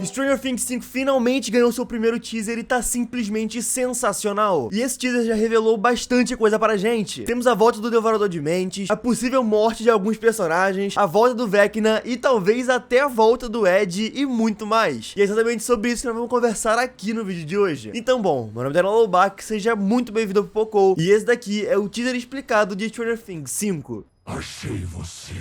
Stranger Things 5 finalmente ganhou seu primeiro teaser e tá simplesmente sensacional. E esse teaser já revelou bastante coisa pra gente. Temos a volta do Devorador de Mentes, a possível morte de alguns personagens, a volta do Vecna e talvez até a volta do Ed e muito mais. E é exatamente sobre isso que nós vamos conversar aqui no vídeo de hoje. Então bom, meu nome é Daniel Lobach, seja muito bem-vindo ao Pipocou. E esse daqui é o teaser explicado de Stranger Things 5. Achei você.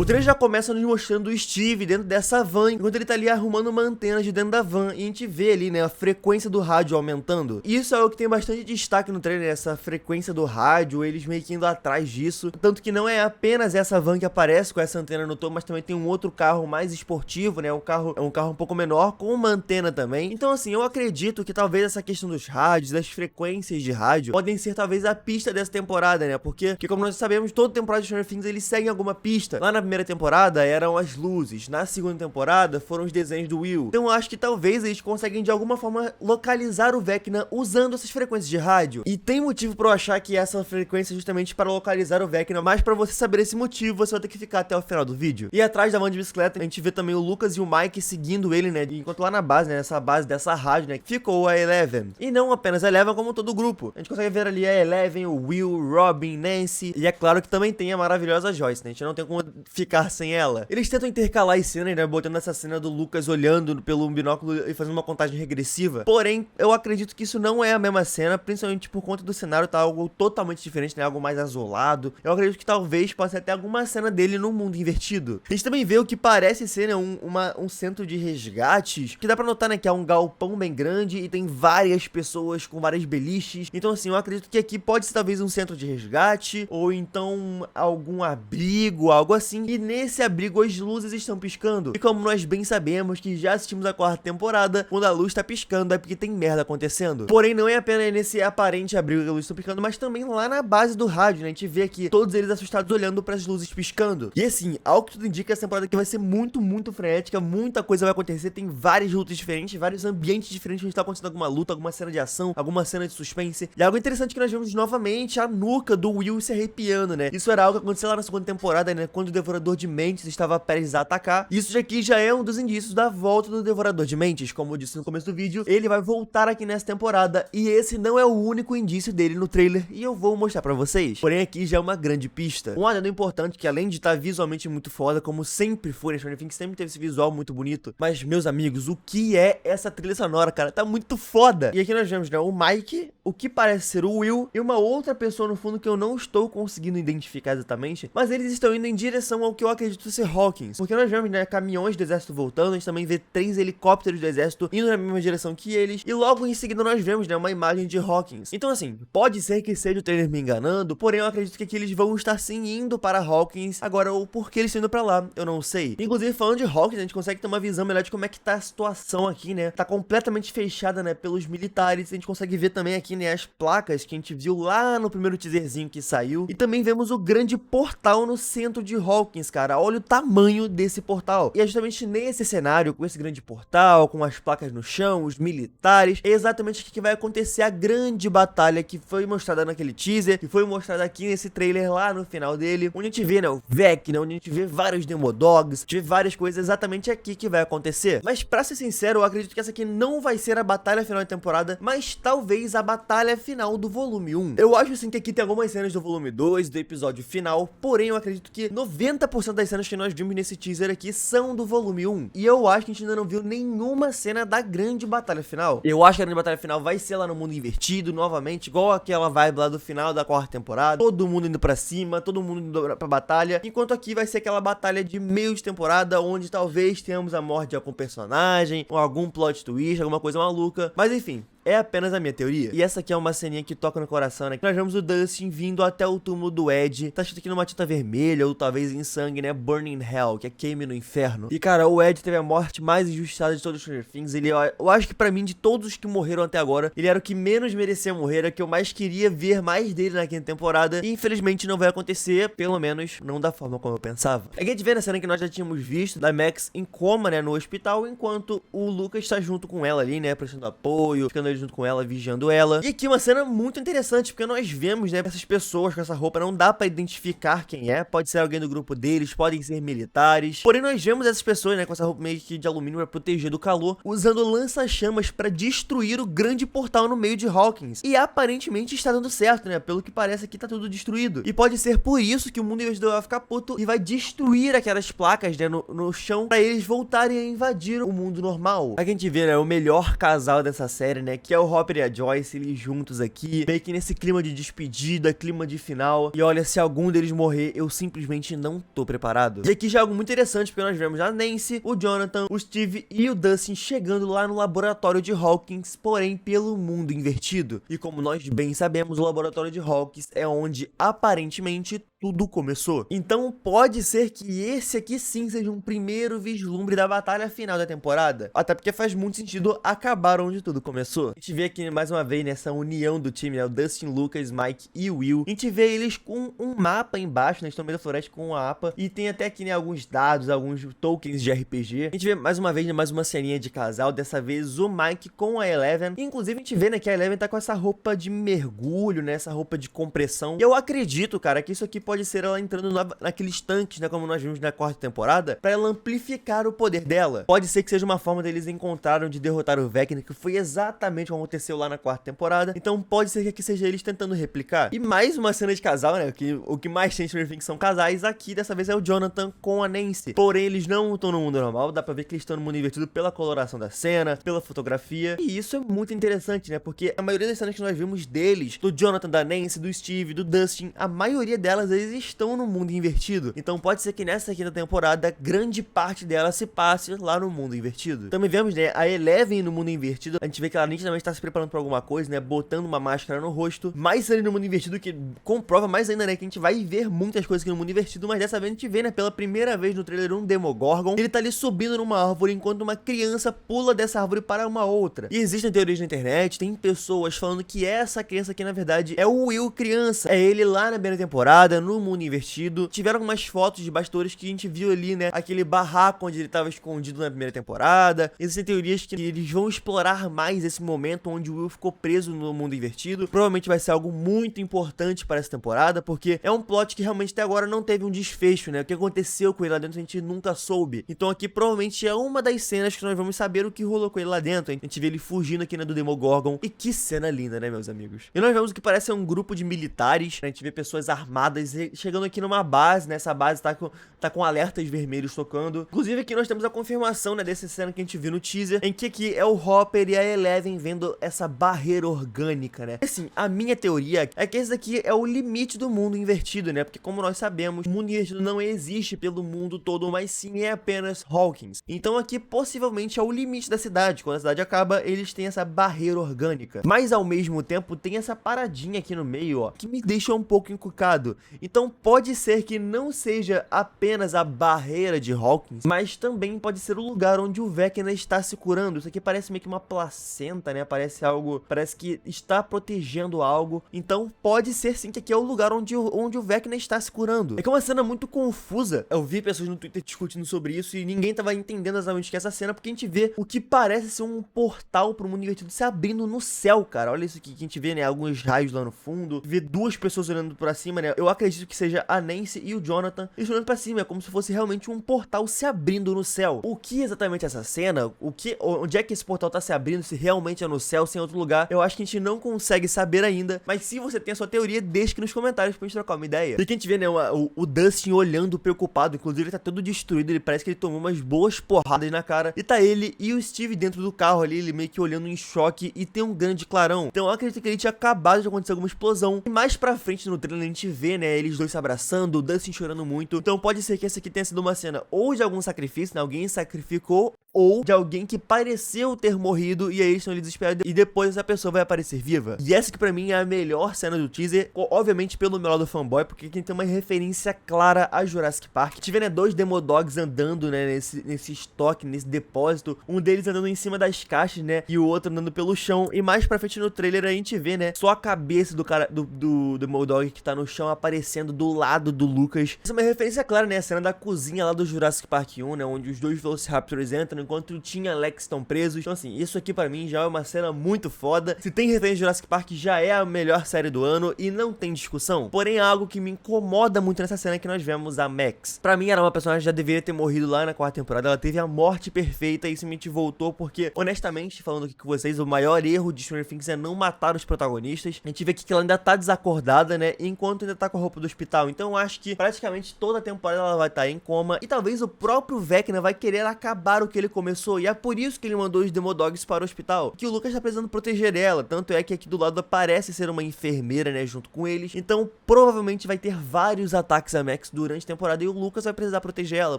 O trailer já começa nos mostrando o Steve dentro dessa van, enquanto ele tá ali arrumando uma antena de dentro da van, e a gente vê ali, né, a frequência do rádio aumentando. E isso é o que tem bastante destaque no trailer, essa frequência do rádio, eles meio que indo atrás disso. Tanto que não é apenas essa van que aparece com essa antena no topo, mas também tem um outro carro mais esportivo, né, um carro um pouco menor, com uma antena também. Então assim, eu acredito que talvez essa questão dos rádios, das frequências de rádio, podem ser talvez a pista dessa temporada, né, porque como nós sabemos, toda temporada de Stranger Things eles seguem alguma pista. Lá na primeira temporada eram as luzes, na segunda temporada foram os desenhos do Will. Então eu acho que talvez eles conseguem de alguma forma localizar o Vecna usando essas frequências de rádio. E tem motivo pra eu achar que essa frequência é justamente para localizar o Vecna, mas pra você saber esse motivo você vai ter que ficar até o final do vídeo. E atrás da van de bicicleta a gente vê também o Lucas e o Mike seguindo ele, né, enquanto lá na base, né, nessa base dessa rádio, né, ficou a Eleven. E não apenas a Eleven, como todo o grupo. A gente consegue ver ali a Eleven, o Will, o Robin, Nancy, e é claro que também tem a maravilhosa Joyce, né, a gente não tem como ficar sem ela. Eles tentam intercalar as cenas, né, botando essa cena do Lucas olhando pelo binóculo e fazendo uma contagem regressiva. Porém, eu acredito que isso não é a mesma cena, principalmente por conta do cenário tá algo totalmente diferente, né, algo mais azulado. Eu acredito que talvez possa ser até alguma cena dele no mundo invertido. A gente também vê o que parece ser, né, um centro de resgates, que dá pra notar, né, que é um galpão bem grande e tem várias pessoas com várias beliches. Então assim, eu acredito que aqui pode ser talvez um centro de resgate, ou então algum abrigo, algo assim. E nesse abrigo as luzes estão piscando. E como nós bem sabemos que já assistimos a quarta temporada, quando a luz tá piscando é porque tem merda acontecendo. Porém, não é apenas nesse aparente abrigo que a luz está piscando, mas também lá na base do rádio, né? A gente vê aqui todos eles assustados olhando para as luzes piscando. E assim, ao que tudo indica, essa temporada aqui vai ser muito, muito frenética, muita coisa vai acontecer, tem várias lutas diferentes, vários ambientes diferentes onde tá acontecendo alguma luta, alguma cena de ação, alguma cena de suspense. E algo interessante que nós vemos novamente a nuca do Will se arrepiando, né? Isso era algo que aconteceu lá na segunda temporada, né? Quando o Devorador de Mentes estava prestes a atacar. Isso aqui já é um dos indícios da volta do Devorador de Mentes. Como eu disse no começo do vídeo, ele vai voltar aqui nessa temporada. E esse não é o único indício dele no trailer. E eu vou mostrar pra vocês. Porém, aqui já é uma grande pista. Um adendo importante que, além de estar visualmente muito foda, como sempre foi, né? Stranger Things sempre teve esse visual muito bonito. Mas, meus amigos, o que é essa trilha sonora, cara? Tá muito foda. E aqui nós vemos, né, o Mike, o que parece ser o Will, e uma outra pessoa no fundo que eu não estou conseguindo identificar exatamente. Mas eles estão indo em direção ao que eu acredito ser Hawkins. Porque nós vemos, né, caminhões do exército voltando, a gente também vê 3 helicópteros do exército indo na mesma direção que eles, e logo em seguida nós vemos, né, uma imagem de Hawkins. Então assim, pode ser que seja o trailer me enganando, porém eu acredito que aqui eles vão estar sim indo para Hawkins. Agora, o porquê eles estão indo pra lá, eu não sei. Inclusive, falando de Hawkins, a gente consegue ter uma visão melhor de como é que tá a situação aqui, né, tá completamente fechada, né, pelos militares. A gente consegue ver também aqui, né, as placas que a gente viu lá no primeiro teaserzinho que saiu, e também vemos o grande portal no centro de Hawkins, cara. Olha o tamanho desse portal. E é justamente nesse cenário, com esse grande portal, com as placas no chão, os militares, é exatamente aqui que vai acontecer a grande batalha que foi mostrada naquele teaser, que foi mostrada aqui nesse trailer lá no final dele, onde a gente vê, né, o Vecna, onde a gente vê vários Demodogs, a gente vê várias coisas exatamente aqui que vai acontecer. Mas pra ser sincero, eu acredito que essa aqui não vai ser a batalha final da temporada, mas talvez a batalha final do volume 1. Eu acho sim que aqui tem algumas cenas do volume 2, do episódio final, porém eu acredito que 90% das cenas que nós vimos nesse teaser aqui são do volume 1. E eu acho que a gente ainda não viu nenhuma cena da grande batalha final. Eu acho que a grande batalha final vai ser lá no mundo invertido, novamente, igual aquela vibe lá do final da quarta temporada. Todo mundo indo pra cima, todo mundo indo pra batalha. Enquanto aqui vai ser aquela batalha de meio de temporada, onde talvez tenhamos a morte de algum personagem, ou algum plot twist, alguma coisa maluca. Mas enfim, é apenas a minha teoria. E essa aqui é uma ceninha que toca no coração, né? Nós vemos o Dustin vindo até o túmulo do Ed. Tá escrito aqui numa tinta vermelha, ou talvez em sangue, né? Burning Hell, que é queime no inferno. E cara, o Ed teve a morte mais injustiçada de todos os Stranger Things. Ele, eu acho que pra mim, de todos os que morreram até agora, ele era o que menos merecia morrer, era o que eu mais queria ver mais dele na quinta temporada. E infelizmente não vai acontecer, pelo menos não da forma como eu pensava. Aqui a gente vê na cena que nós já tínhamos visto, da Max em coma, né? No hospital, enquanto o Lucas tá junto com ela ali, né? Prestando apoio, ficando ali junto com ela, vigiando ela. E aqui uma cena muito interessante, porque nós vemos, né, essas pessoas com essa roupa, não dá pra identificar quem é, pode ser alguém do grupo deles, podem ser militares, porém nós vemos essas pessoas, né, com essa roupa meio que de alumínio pra proteger do calor, usando lança-chamas pra destruir o grande portal no meio de Hawkins. E aparentemente está dando certo, né, pelo que parece aqui tá tudo destruído. E pode ser por isso que o mundo investidor vai ficar puto e vai destruir aquelas placas, né, no chão, pra eles voltarem a invadir o mundo normal. Aqui a gente vê, né, o melhor casal dessa série, né, que é o Hopper e a Joyce, eles juntos aqui, meio que nesse clima de despedida, clima de final. E olha, se algum deles morrer, eu simplesmente não tô preparado. E aqui já é algo muito interessante, porque nós vemos a Nancy, o Jonathan, o Steve e o Dustin chegando lá no laboratório de Hawkins, porém pelo mundo invertido. E como nós bem sabemos, o laboratório de Hawkins é onde aparentemente tudo começou. Então pode ser que esse aqui sim seja um primeiro vislumbre da batalha final da temporada. Até porque faz muito sentido acabar onde tudo começou. A gente vê aqui mais uma vez nessa união do time, né? O Dustin, Lucas, Mike e o Will. A gente vê eles com um mapa embaixo, né? Estão no meio da floresta com um mapa. E tem até aqui, né, alguns dados, alguns tokens de RPG. A gente vê mais uma vez, né, mais uma ceninha de casal. Dessa vez o Mike com a Eleven. Inclusive a gente vê, né, que a Eleven tá com essa roupa de mergulho, né? Essa roupa de compressão. E eu acredito, cara, que isso aqui pode ser ela entrando naqueles tanques, né, como nós vimos na quarta temporada, pra ela amplificar o poder dela. Pode ser que seja uma forma deles encontraram de derrotar o Vecna, que foi exatamente o que aconteceu lá na quarta temporada. Então pode ser que aqui seja eles tentando replicar. E mais uma cena de casal, né, o que mais tem em Stranger Things são casais. Aqui dessa vez é o Jonathan com a Nancy. Porém eles não estão no mundo normal, dá pra ver que eles estão no mundo invertido pela coloração da cena, pela fotografia. E isso é muito interessante, né, porque a maioria das cenas que nós vimos deles, do Jonathan, da Nancy, do Steve, do Dustin, a maioria delas eles estão no mundo invertido. Então pode ser que nessa quinta temporada grande parte dela se passe lá no mundo invertido. Também vemos, né, a Eleven no mundo invertido. A gente vê que ela nitidamente está se preparando para alguma coisa, né, botando uma máscara no rosto. Mais ali no mundo invertido, que comprova mais ainda, né, que a gente vai ver muitas coisas aqui no mundo invertido, mas dessa vez a gente vê, né, pela primeira vez no trailer um Demogorgon. Ele tá ali subindo numa árvore enquanto uma criança pula dessa árvore para uma outra. E existem teorias na internet, tem pessoas falando que essa criança aqui na verdade é o Will criança. É ele lá na primeira temporada, no mundo invertido. Tiveram algumas fotos de bastidores que a gente viu ali, né, aquele barraco onde ele tava escondido na primeira temporada. Existem teorias que eles vão explorar mais esse momento onde o Will ficou preso no mundo invertido. Provavelmente vai ser algo muito importante para essa temporada, porque é um plot que realmente até agora não teve um desfecho, né? O que aconteceu com ele lá dentro a gente nunca soube. Então aqui provavelmente é uma das cenas que nós vamos saber o que rolou com ele lá dentro. A gente vê ele fugindo aqui, né, do Demogorgon. E que cena linda, né, meus amigos? E nós vemos o que parece um grupo de militares, né? A gente vê pessoas armadas chegando aqui numa base, né? Essa base tá com alertas vermelhos tocando. Inclusive aqui nós temos a confirmação, né, dessa cena que a gente viu no teaser, em que aqui é o Hopper e a Eleven vendo essa barreira orgânica, né? Assim, a minha teoria é que esse daqui é o limite do mundo invertido, né? Porque como nós sabemos, o mundo invertido não existe pelo mundo todo, mas sim é apenas Hawkins. Então aqui possivelmente é o limite da cidade. Quando a cidade acaba, eles têm essa barreira orgânica. Mas ao mesmo tempo tem essa paradinha aqui no meio, ó, que me deixa um pouco encucado. Então pode ser que não seja apenas a barreira de Hawkins, mas também pode ser o lugar onde o Vecna está se curando. Isso aqui parece meio que uma placenta, né? Parece algo, parece que está protegendo algo. Então pode ser sim que aqui é o lugar onde o Vecna está se curando. É que é uma cena muito confusa. Eu vi pessoas no Twitter discutindo sobre isso e ninguém tava entendendo exatamente o que é essa cena, porque a gente vê o que parece ser um portal pro mundo invertido se abrindo no céu, cara. Olha isso aqui que a gente vê, né? Alguns raios lá no fundo. Vê duas pessoas olhando pra cima, né? Eu acredito que seja a Nancy e o Jonathan. Eles olhando pra cima, é como se fosse realmente um portal se abrindo no céu. O que exatamente é essa cena? Onde é que esse portal tá se abrindo? Se realmente é no céu, se é em outro lugar? Eu acho que a gente não consegue saber ainda. Mas se você tem a sua teoria, deixa aqui nos comentários pra gente trocar uma ideia. E aqui a gente vê, né, o Dustin olhando preocupado. Inclusive ele tá todo destruído. Ele parece que ele tomou umas boas porradas na cara. E tá ele e o Steve dentro do carro ali, ele meio que olhando em choque. E tem um grande clarão. Então eu acredito que ele tinha acabado de acontecer alguma explosão. E mais pra frente no trailer a gente vê, né, eles dois se abraçando, o Dustin chorando muito. Então pode ser que essa aqui tenha sido uma cena ou de algum sacrifício, né, alguém sacrificou, ou de alguém que pareceu ter morrido e aí eles estão ali desesperados e depois essa pessoa vai aparecer viva. E essa que pra mim é a melhor cena do teaser, obviamente pelo meu lado fanboy, porque aqui tem uma referência clara a Jurassic Park. A gente vê, né, dois Demodogs andando, né, nesse estoque, nesse depósito, um deles andando em cima das caixas, né, e o outro andando pelo chão. E mais pra frente no trailer a gente vê, né, só a cabeça do cara, do Demodog que tá no chão aparecendo aparecendo do lado do Lucas. Essa é uma referência clara, né, a cena da cozinha lá do Jurassic Park 1, né, onde os dois Velociraptors entram enquanto o Tim e Alex estão presos. Então assim, isso aqui pra mim já é uma cena muito foda. Se tem referência de Jurassic Park, já é a melhor série do ano e não tem discussão. Porém, algo que me incomoda muito nessa cena é que nós vemos a Max. Pra mim, era uma personagem que já deveria ter morrido lá na 4ª temporada. Ela teve a morte perfeita e simplesmente voltou porque, honestamente, falando aqui com vocês, o maior erro de Stranger Things é não matar os protagonistas. A gente vê aqui que ela ainda tá desacordada, né, enquanto ainda tá com a roupa do hospital. Então eu acho que praticamente toda a temporada ela vai estar em coma e talvez o próprio Vecna vai querer acabar o que ele começou. E é por isso que ele mandou os Demodogs para o hospital, que o Lucas tá precisando proteger ela. Tanto é que aqui do lado parece ser uma enfermeira, né, junto com eles. Então provavelmente vai ter vários ataques a Max durante a temporada e o Lucas vai precisar proteger ela.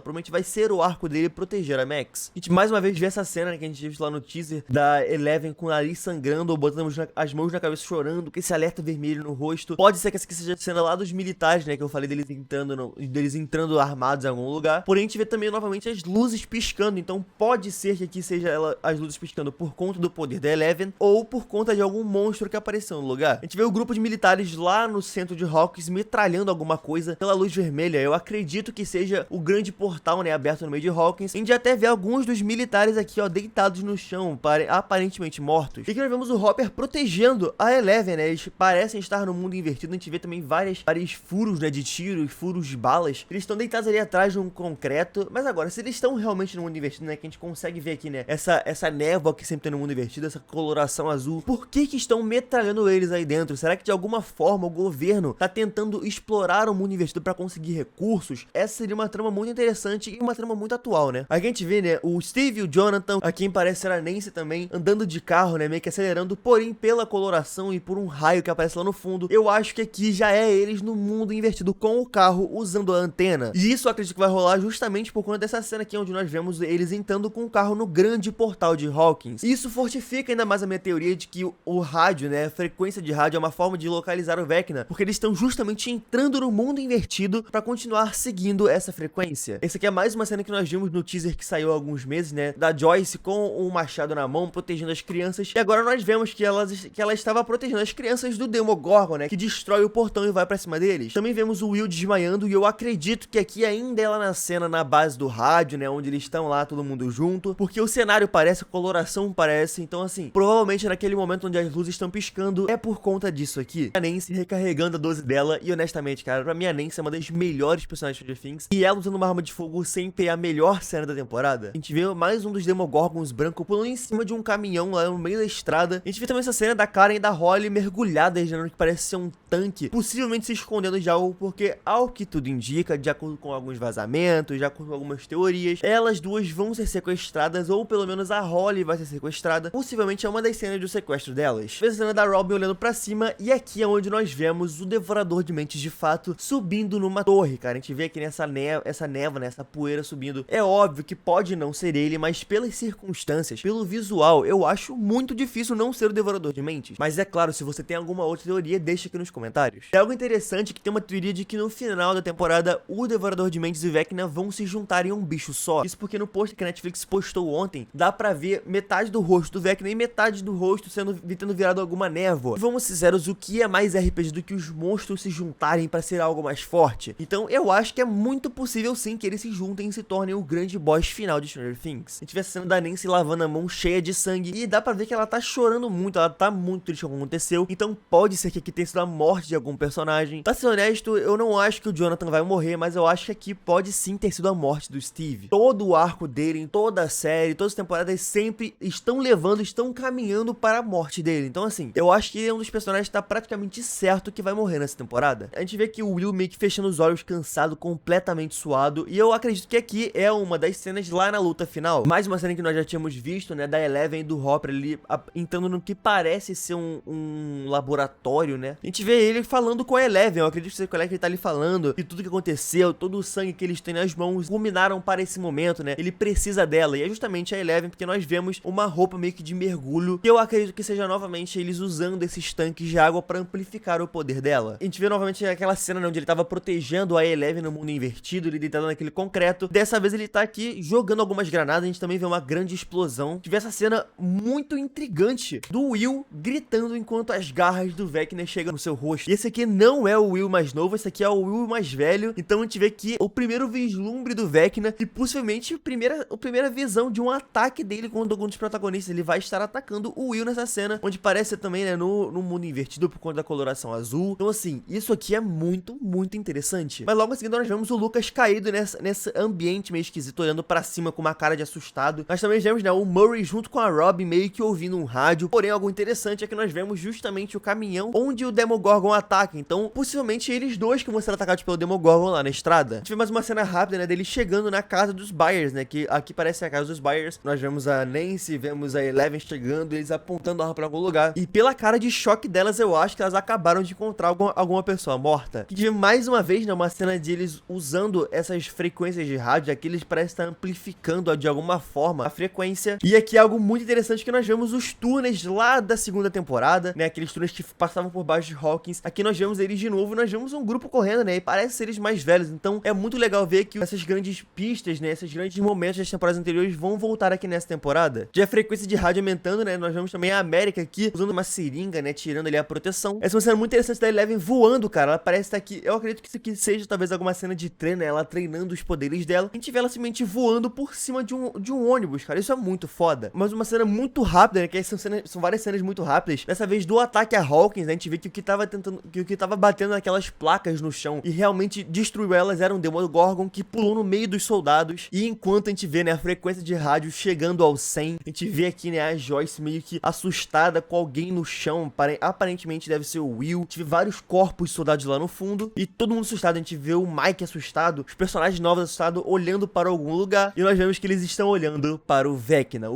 Provavelmente vai ser o arco dele proteger a Max. A gente mais uma vez vê essa cena, né, que a gente viu lá no teaser da Eleven com o nariz sangrando ou botando as mãos na cabeça chorando, com esse alerta vermelho no rosto. Pode ser que essa aqui seja a cena lá dos militares, né, que eu falei deles entrando armados em algum lugar. Porém a gente vê também novamente as luzes piscando, então pode ser que aqui seja as luzes piscando por conta do poder da Eleven ou por conta de algum monstro que apareceu no lugar. A gente vê o grupo de militares lá no centro de Hawkins metralhando alguma coisa pela luz vermelha. Eu acredito que seja o grande portal, né, aberto no meio de Hawkins. A gente até vê alguns dos militares aqui, ó, deitados no chão, aparentemente mortos. E aqui nós vemos o Hopper protegendo a Eleven, né, eles parecem estar no mundo invertido. A gente vê também vários furos, né, de tiros, furos de balas. Eles estão deitados ali atrás de um concreto. Mas agora, se eles estão realmente no mundo invertido, né, que a gente consegue ver aqui, né, essa névoa que sempre tem no mundo invertido, essa coloração azul, por que estão metralhando eles aí dentro? Será que de alguma forma o governo tá tentando explorar o mundo invertido pra conseguir recursos? Essa seria uma trama muito interessante e uma trama muito atual, né? Aqui a gente vê, né, o Steve e o Jonathan, a quem parece ser a Nancy também, andando de carro, né, meio que acelerando, porém pela coloração e por um raio que aparece lá no fundo, eu acho que aqui já é eles no mundo invertido com o carro usando a antena. E isso eu acredito que vai rolar justamente por conta dessa cena aqui, onde nós vemos eles entrando com o carro no grande portal de Hawkins. Isso fortifica ainda mais a minha teoria de que o rádio, né, a frequência de rádio é uma forma de localizar o Vecna, porque eles estão justamente entrando no mundo invertido pra continuar seguindo essa frequência. Essa aqui é mais uma cena que nós vimos no teaser que saiu há alguns meses, né, da Joyce com o machado na mão, protegendo as crianças, e agora nós vemos que ela estava protegendo as crianças do Demogorgon, né, que destrói o portão e vai pra cima deles. Também vemos o Will desmaiando, e eu acredito que aqui ainda ela na cena na base do rádio, né, onde eles estão lá todo mundo junto, porque o cenário parece, a coloração parece, então assim, provavelmente naquele momento onde as luzes estão piscando, é por conta disso aqui. A Nancy recarregando a 12 dela, e honestamente, cara, pra mim a Nancy é uma das melhores personagens de Stranger Things, e ela usando uma arma de fogo sempre é a melhor cena da temporada. A gente vê mais um dos Demogorgons branco pulando em cima de um caminhão lá no meio da estrada. A gente vê também essa cena da Karen e da Holly mergulhadas, né, no que parece ser um tanque, possivelmente se escondendo de algo, porque ao que tudo indica, de acordo com alguns vazamentos, de acordo com algumas teorias, elas duas vão ser sequestradas, ou pelo menos a Holly vai ser sequestrada. Possivelmente é uma das cenas do sequestro delas. Vê a cena da Robin olhando pra cima, e aqui é onde nós vemos o Devorador de Mentes de fato subindo numa torre, cara. A gente vê aqui nessa névoa, né, essa poeira subindo. É óbvio que pode não ser ele, mas pelas circunstâncias, pelo visual, eu acho muito difícil não ser o Devorador de Mentes. Mas é claro, se você tem alguma outra teoria, deixa aqui nos comentários. É algo interessante que tem uma teoria de que no final da temporada, o Devorador de Mentes e Vecna vão se juntar em um bicho só. Isso porque no post que a Netflix postou ontem, dá pra ver metade do rosto do Vecna e metade do rosto tendo virado alguma névoa. E vamos ser sinceros, o que é mais RPG do que os monstros se juntarem pra ser algo mais forte? Então eu acho que é muito possível sim que eles se juntem e se tornem o grande boss final de Stranger Things. A gente vê a cena da Nancy lavando a mão cheia de sangue e dá pra ver que ela tá chorando muito, ela tá muito triste com o que aconteceu. Então pode ser que aqui tenha sido a morte de algum personagem. Pra ser honesto, eu não acho que o Jonathan vai morrer, mas eu acho que aqui pode sim ter sido a morte do Steve. Todo o arco dele, em toda a série, todas as temporadas sempre estão caminhando para a morte dele. Então assim, eu acho que é um dos personagens que tá praticamente certo que vai morrer nessa temporada. A gente vê que o Will meio que fechando os olhos, cansado, completamente suado, e eu acredito que aqui é uma das cenas lá na luta final. Mais uma cena que nós já tínhamos visto, né, da Eleven e do Hopper ali entrando no que parece ser um laboratório, né. A gente vê ele falando com a Eleven, eu acredito que ele tá ali falando de tudo que aconteceu, todo o sangue que eles têm nas mãos, culminaram para esse momento, né, ele precisa dela, e é justamente a Eleven, porque nós vemos uma roupa meio que de mergulho, que eu acredito que seja novamente eles usando esses tanques de água para amplificar o poder dela. A gente vê novamente aquela cena, né, onde ele tava protegendo a Eleven no mundo invertido, ele deitado naquele concreto. Dessa vez ele tá aqui jogando algumas granadas, a gente também vê uma grande explosão. Tive essa cena muito intrigante do Will gritando enquanto as garras do Vecna chegam no seu rosto. E esse aqui não é o Will mais novo, esse aqui é o Will mais velho. Então a gente vê aqui o primeiro vislumbre do Vecna e possivelmente a primeira visão de um ataque dele contra algum dos protagonistas. Ele vai estar atacando o Will nessa cena, onde parece também, né, no mundo invertido por conta da coloração azul. Então assim, isso aqui é muito interessante. Mas logo em seguida nós vemos o Lucas caído nesse ambiente meio esquisito, olhando pra cima com uma cara de assustado. Nós também vemos, né, o Murray junto com a Robin meio que ouvindo um rádio. Porém, algo interessante é que nós vemos justamente o caminhão onde o Demogorgon ataca. Então, possivelmente eles dois que vão ser atacados pelo Demogorgon lá na estrada. A gente vê mais uma cena rápida, né, dele chegando na casa dos Byers, né, que aqui parece a casa dos Byers. Nós vemos a Nancy, vemos a Eleven chegando, eles apontando a arma pra algum lugar. E pela cara de choque delas, eu acho que elas acabaram de encontrar alguma pessoa morta. E de mais uma vez, né, uma cena de eles usando essas frequências de rádio, aqui eles parecem estar amplificando de alguma forma a frequência. E aqui é algo muito interessante que nós vemos os túneis lá da segunda temporada, né, aqueles túneis que passavam por baixo de Hawkins. Aqui nós vemos eles de novo, nós vemos um grupo correndo, né, e parece ser eles mais velhos. Então é muito legal ver que essas grandes pistas, né, esses grandes momentos das temporadas anteriores vão voltar aqui nessa temporada. Já a frequência de rádio aumentando, né, nós vemos também a América aqui usando uma seringa, né, tirando ali a proteção. Essa é uma cena muito interessante da Eleven voando, cara. Ela parece estar aqui, eu acredito que isso aqui seja talvez alguma cena de treino, né, ela treinando os poderes dela. A gente vê ela simplesmente voando por cima de um ônibus, cara. Isso é muito foda. Mas uma cena muito rápida, né, que são várias cenas muito rápidas. Dessa vez do ataque a Hawkins, né, a gente vê que o que tava batendo naquelas placas no chão e realmente destruiu elas era um Demogorgon que pulou no meio dos soldados. E enquanto a gente vê, né, a frequência de rádio chegando ao 100, a gente vê aqui, né, a Joyce meio que assustada com alguém no chão. Aparentemente deve ser o Will. A gente vê vários corpos de soldados lá no fundo e todo mundo assustado. A gente vê o Mike assustado, os personagens novos assustados olhando para algum lugar. E nós vemos que eles estão olhando para o Vecna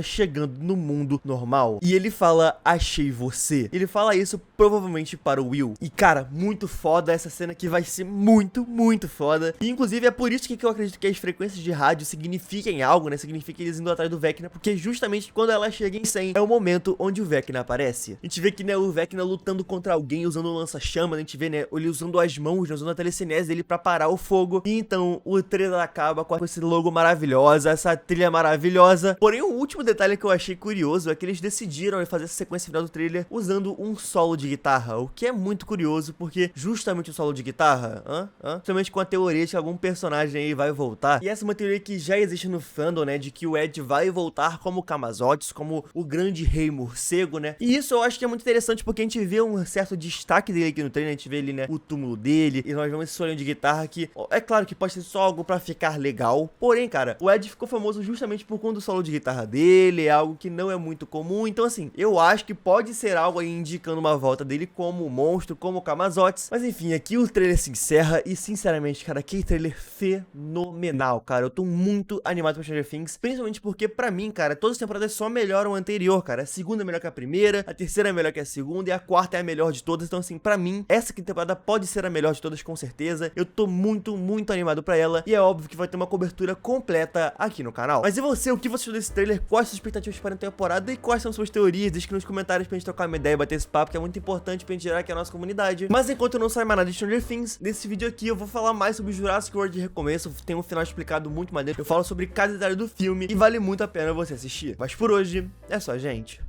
chegando no mundo normal. E ele fala, achei você. Ele fala isso provavelmente para o Will. E cara, muito foda essa cena que vai ser muito foda. E inclusive é por isso que eu acredito que as frequências de rádio signifiquem algo, né? Significa eles indo atrás do Vecna, porque justamente quando ela chega em 100 é o momento onde o Vecna aparece. A gente vê que, né, o Vecna lutando contra alguém usando um lança-chama. A gente vê, né, ele usando as mãos, né, usando a telecinese dele pra parar o fogo. E então o trailer acaba com esse logo maravilhosa, essa trilha maravilhosa. Porém, o último detalhe que eu achei curioso é que eles decidiram fazer essa sequência final do trailer usando um solo de guitarra, o que é muito curioso, porque justamente o solo de guitarra, justamente com a teoria de que algum personagem aí vai voltar. E essa é uma teoria que já existe no fandom, né, de que o Ed vai voltar como Camazotz, como o grande rei morcego, né. E isso eu acho que é muito interessante, porque a gente vê um certo destaque dele aqui no trailer, a gente vê ele, né, o túmulo dele, e nós vemos esse solinho de guitarra que, é claro que pode ser só algo pra ficar legal, porém, cara, o Ed ficou famoso justamente por conta do solo de guitarra dele, é algo que não é muito comum. Então assim, eu acho que pode ser algo aí indicando uma volta dele como monstro, como Camazotz. Mas enfim, aqui o trailer se encerra e sinceramente, cara, que trailer fenomenal, cara. Eu tô muito animado pra Stranger Things, principalmente porque pra mim, cara, todas as temporadas só melhoram a anterior, cara. A segunda é melhor que a primeira, a terceira é melhor que a segunda e a quarta é a melhor de todas. Então assim, pra mim, essa quinta temporada pode ser a melhor de todas com certeza. Eu tô muito animado pra ela e é óbvio que vai ter uma cobertura completa aqui no canal. Mas e você, o que você achou desse trailer? Quais suas expectativas para a temporada e quais são suas teorias? Deixa aqui nos comentários pra gente trocar uma ideia e bater esse papo, que é muito importante pra gente gerar aqui a nossa comunidade. Mas enquanto eu não saio mais nada de Stranger Things, nesse vídeo aqui eu vou falar mais sobre Jurassic World de recomeço. Tem um final explicado muito maneiro. Eu falo sobre cada detalhe do filme e vale muito a pena você assistir. Mas por hoje, é só, gente.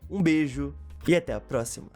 Um beijo e até a próxima.